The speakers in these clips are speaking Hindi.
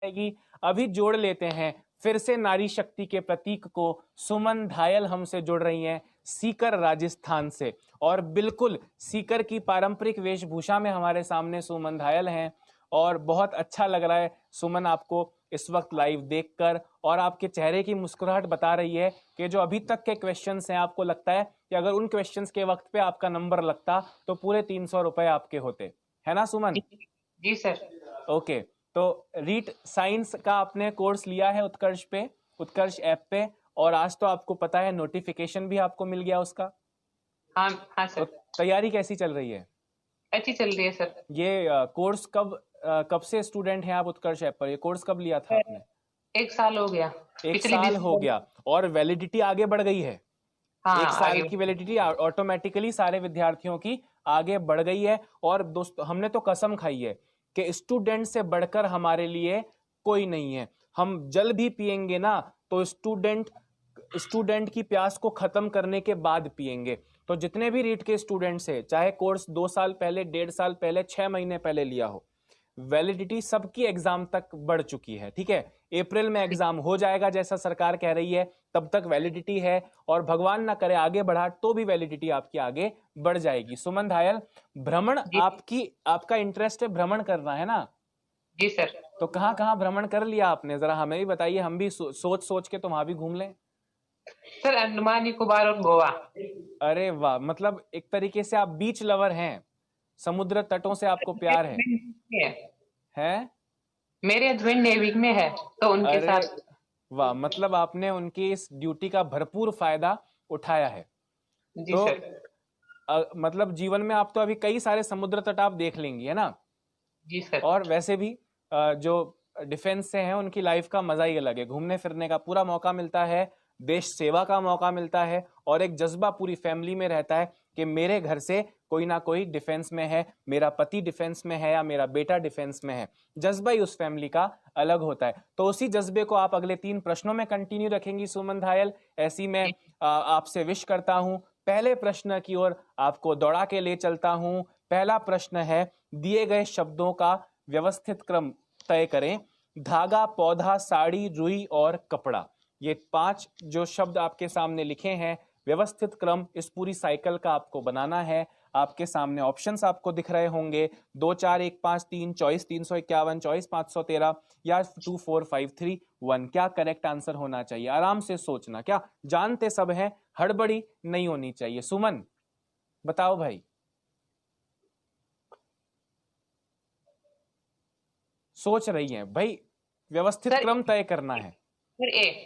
जाएगी। अभी जोड़ लेते हैं फिर से नारी शक्ति के प्रतीक को। सुमन धायल हमसे जुड़ रही हैं सीकर राजस्थान से, और बिल्कुल सीकर की पारंपरिक वेशभूषा में हमारे सामने सुमन धायल हैं। और बहुत अच्छा लग रहा है सुमन आपको इस वक्त लाइव देखकर, और आपके चेहरे की मुस्कुराहट बता रही है कि जो अभी तक के क्वेश्चंस हैं, आपको लगता है कि अगर उन क्वेश्चंस के वक्त पे आपका नंबर लगता तो पूरे 300 रुपए आपके होते, है ना सुमन? जी सर। ओके, तो रीट साइंस का आपने कोर्स लिया है उत्कर्ष पे, उत्कर्ष ऐप पे, और आज तो आपको पता है नोटिफिकेशन भी आपको मिल गया उसका। हाँ हाँ तो सर। तैयारी कैसी चल रही है? अच्छी चल रही है सर। ये कोर्स कब से स्टूडेंट हैं आप उत्कर्ष ऐप पर? ये कोर्स कब लिया था आपने? 1 साल हो गया। एक पिछले साल हो दिसंबर। गया, और वैलिडिटी आगे बढ़ गई है। हाँ एक साल आगे। की वैलिडिटी ऑटोमेटिकली सारे विद्यार्थियों की आगे बढ़ गई है। और दोस्तों, हमने तो कसम खाई है कि स्टूडेंट से बढ़कर हमारे लिए कोई नहीं है। हम जल भी पिएंगे ना तो स्टूडेंट की प्यास को खत्म करने के बाद पिएंगे। तो जितने भी रीट के स्टूडेंट्स हैं, चाहे कोर्स 2 साल पहले, 1.5 साल पहले, 6 महीने पहले लिया हो, वैलिडिटी सबकी एग्जाम तक बढ़ चुकी है। ठीक है, अप्रैल में एग्जाम हो जाएगा जैसा सरकार कह रही है, तब तक वैलिडिटी है, और भगवान ना करे आगे बढ़ा तो भी वैलिडिटी आपकी आगे बढ़ जाएगी। सुमन धायल, भ्रमण जी आपका इंटरेस्ट है भ्रमण करना, है ना? जी सर। तो कहाँ कहाँ भ्रमण कर लिया आपने, जरा हमें भी बताइए, हम भी सोच सोच के तो वहां भी घूम लें। सर अंडमान निकोबार और गोवा। अरे वाह, मतलब एक तरीके से आप बीच लवर हैं, समुद्र तटों से आपको प्यार है? हैं? मेरे हस्बैंड नेवी में है तो उनके अरे साथ। वाह, मतलब आपने उनकी इस ड्यूटी का भरपूर फायदा उठाया है। जी तो सर। मतलब जीवन में आप तो अभी कई सारे समुद्र तट आप देख लेंगी, है ना? जी सर। और वैसे भी जो डिफेंस से हैं उनकी लाइफ का मजा ही अलग है, घूमने फिरने का पूरा मौका मिलता है, देश सेवा का मौका मिलता है, और एक जज्बा पूरी फैमिली में रहता है कि मेरे घर से कोई ना कोई डिफेंस में है, मेरा पति डिफेंस में है या मेरा बेटा डिफेंस में है। जज्बा ही उस फैमिली का अलग होता है। तो उसी जज्बे को आप अगले 3 प्रश्नों में कंटिन्यू रखेंगी सुमन धायल, ऐसी मैं आपसे विश करता हूं। पहले प्रश्न की ओर आपको दौड़ा के ले चलता हूं। पहला प्रश्न है, दिए गए शब्दों का व्यवस्थित क्रम तय करें। धागा, पौधा, साड़ी, रुई और कपड़ा, ये 5 जो शब्द आपके सामने लिखे हैं, व्यवस्थित क्रम इस पूरी साइकिल का आपको बनाना है। आपके सामने ऑप्शंस आपको दिख रहे होंगे, 2 4 1 5 3, चॉइस 351, चॉइस 513 या 2 4 5 3 1। क्या करेक्ट आंसर होना चाहिए? आराम से सोचना, क्या जानते सब हैं, हड़बड़ी नहीं होनी चाहिए। सुमन बताओ भाई। सोच रही हैं भाई, व्यवस्थित सर क्रम तय करना है। सर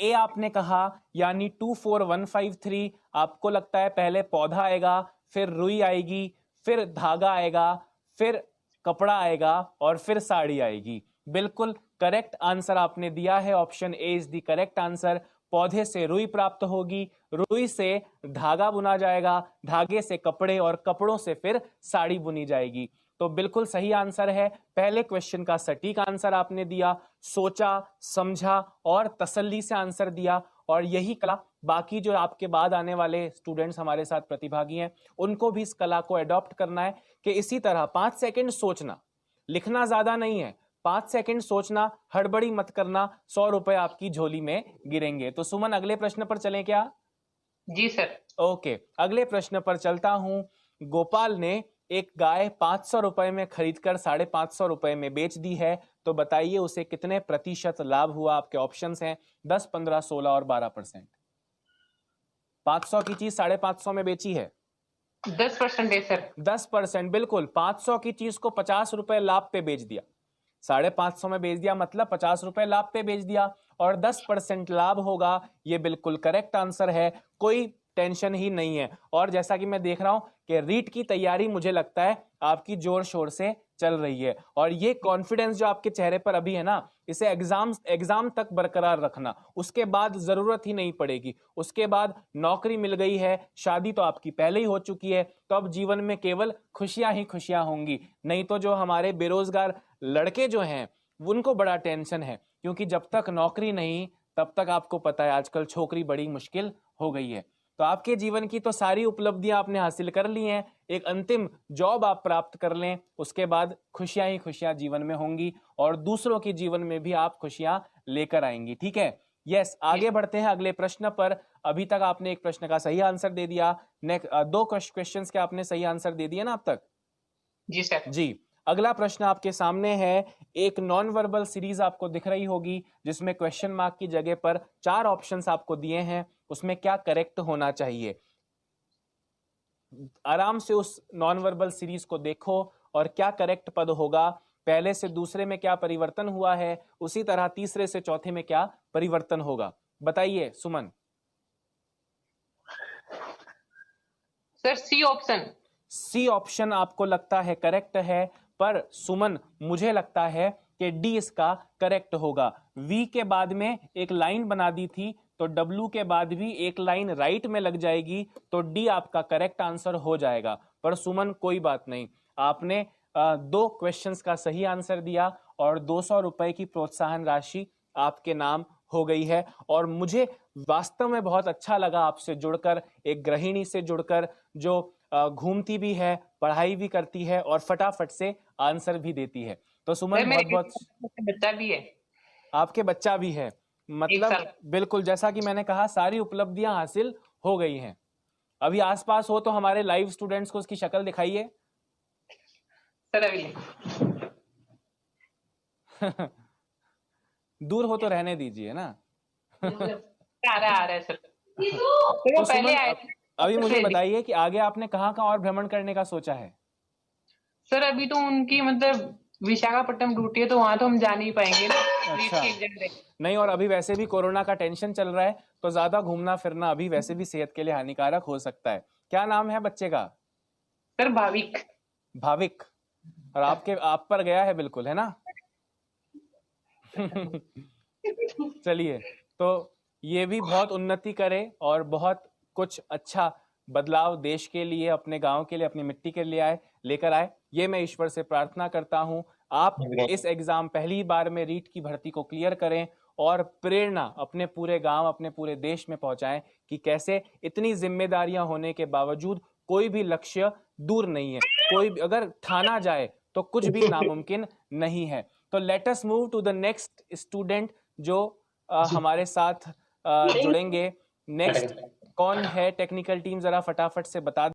ए आपने कहा, यानी 24153। आपको लगता है पहले पौधा आएगा, फिर रुई आएगी, फिर धागा आएगा, फिर कपड़ा आएगा, और फिर साड़ी आएगी। बिल्कुल करेक्ट आंसर आपने दिया है, option A is the correct answer. पौधे से रुई प्राप्त होगी, रुई से धागा बुना जाएगा, धागे से कपड़े, और कपड़ों से फिर साड़ी बुनी जाएगी। तो बिल्कुल सही आंसर है। पहले क्वेश्चन का सटीक आंसर आपने दिया, सोचा समझा और तसल्ली से आंसर दिया। और यही कला बाकी जो आपके बाद आने वाले स्टूडेंट्स हमारे साथ प्रतिभागी हैं, उनको भी इस कला को एडॉप्ट करना है कि इसी तरह 5 सेकंड सोचना, लिखना ज्यादा नहीं है, 5 सेकंड सोचना, हड़बड़ी मत करना, 100 रुपए आपकी झोली में गिरेंगे। तो सुमन अगले प्रश्न पर चलें क्या? जी सर। ओके, अगले प्रश्न पर चलता हूं। गोपाल ने एक गाय 500 रुपए में खरीदकर 550 रुपए में बेच दी है, तो बताइए उसे कितने प्रतिशत लाभ हुआ? आपके ऑप्शंस हैं 10, 15, 16 और 12%। 500 की चीज 550 में बेची है, 10% है सर। 10%, बिल्कुल। 500 की चीज को 50 रुपए लाभ पे बेच दिया, 550 में बेच दिया, मतलब 50 रुपए लाभ पे बेच दिया, और 10% लाभ होगा। ये बिल्कुल करेक्ट आंसर है, कोई टेंशन ही नहीं है। और जैसा कि मैं देख रहा हूं कि रीट की तैयारी मुझे लगता है आपकी जोर शोर से चल रही है, और ये कॉन्फिडेंस जो आपके चेहरे पर अभी है ना, इसे एग्जाम तक बरकरार रखना। उसके बाद जरूरत ही नहीं पड़ेगी, उसके बाद नौकरी मिल गई है, शादी तो आपकी पहले ही हो चुकी है, तो अब जीवन में केवल खुशियां ही खुशियां होंगी। नहीं तो जो हमारे बेरोजगार लड़के जो हैं उनको बड़ा टेंशन है, क्योंकि जब तक नौकरी नहीं तब तक आपको पता है आजकल छोकरी बड़ी मुश्किल हो गई है। तो आपके जीवन की तो सारी उपलब्धियां आपने हासिल कर ली हैं, एक अंतिम जॉब आप प्राप्त कर लें, उसके बाद खुशियां ही खुशियां जीवन में होंगी और दूसरों के जीवन में भी आप खुशियां लेकर आएंगी। ठीक है, यस। आगे बढ़ते हैं अगले प्रश्न पर। अभी तक आपने एक प्रश्न का सही आंसर दे दिया, नेक्स्ट 2 क्वेश्चंस के आपने सही आंसर दे दिए ना अब तक? जी सर। जी। अगला प्रश्न आपके सामने है। एक नॉन वर्बल सीरीज आपको दिख रही होगी जिसमें क्वेश्चन मार्क की जगह पर 4 ऑप्शंस आपको दिए हैं, उसमें क्या करेक्ट होना चाहिए? आराम से उस नॉन वर्बल सीरीज को देखो और क्या करेक्ट पद होगा, पहले से दूसरे में क्या परिवर्तन हुआ है, उसी तरह तीसरे से चौथे में क्या परिवर्तन होगा, बताइए Suman. Sir C option. C option आपको लगता है करेक्ट है, पर सुमन मुझे लगता है कि डी इसका करेक्ट होगा। वी के बाद में एक लाइन बना दी थी तो डब्ल्यू के बाद भी एक लाइन राइट में लग जाएगी तो डी आपका करेक्ट आंसर हो जाएगा। पर सुमन कोई बात नहीं, आपने 2 क्वेश्चंस का सही आंसर दिया और 200 रुपए की प्रोत्साहन राशि आपके नाम हो गई है। और मुझे वास्तव में बहुत अच्छा लगा आपसे जुड़कर, एक गृहिणी से जुड़कर जो घूमती भी है, पढ़ाई भी करती है और फटाफट से आंसर भी देती है। तो सुमन बहुत बहुत, बच्चा भी है, आपके बच्चा भी है, मतलब बिल्कुल जैसा कि मैंने कहा सारी उपलब्धियां हासिल हो गई हैं। अभी आसपास हो तो हमारे लाइव स्टूडेंट्स को उसकी शक्ल दिखाइए। सर अभी दूर हो तो रहने दीजिए ना। आ रहा है सर। तो पहले अभी मुझे बताइए कि आगे आपने कहाँ कहाँ और भ्रमण करने का सोचा है? सर अभी तो उनकी मतलब विशाखापट्टनम ड्यूटी है तो वहां तो हम जा नहीं पाएंगे ना। अच्छा। नहीं, और अभी वैसे भी कोरोना का टेंशन चल रहा है तो ज्यादा घूमना फिरना अभी वैसे भी सेहत के लिए हानिकारक हो सकता है। क्या नाम है बच्चे का? सर भाविक। भाविक। और आप पर गया है बिल्कुल, है ना? चलिए, तो ये भी बहुत उन्नति करे और बहुत कुछ अच्छा बदलाव देश के लिए, अपने गांव के लिए, अपनी मिट्टी के लिए लेकर आए, ये मैं ईश्वर से प्रार्थना करता हूं। आप इस एग्जाम पहली बार में रीट की भर्ती को क्लियर करें और प्रेरणा अपने पूरे गांव, अपने पूरे देश में पहुंचाएं कि कैसे इतनी जिम्मेदारियां होने के बावजूद कोई भी लक्ष्य दूर नहीं है, कोई भी अगर ठाना जाए तो कुछ भी नामुमकिन नहीं है। तो let us move to the next student जो हमारे साथ जुड़ेंगे। नेक्स्ट कौन है टेक्निकल टीम, जरा फटाफट से बता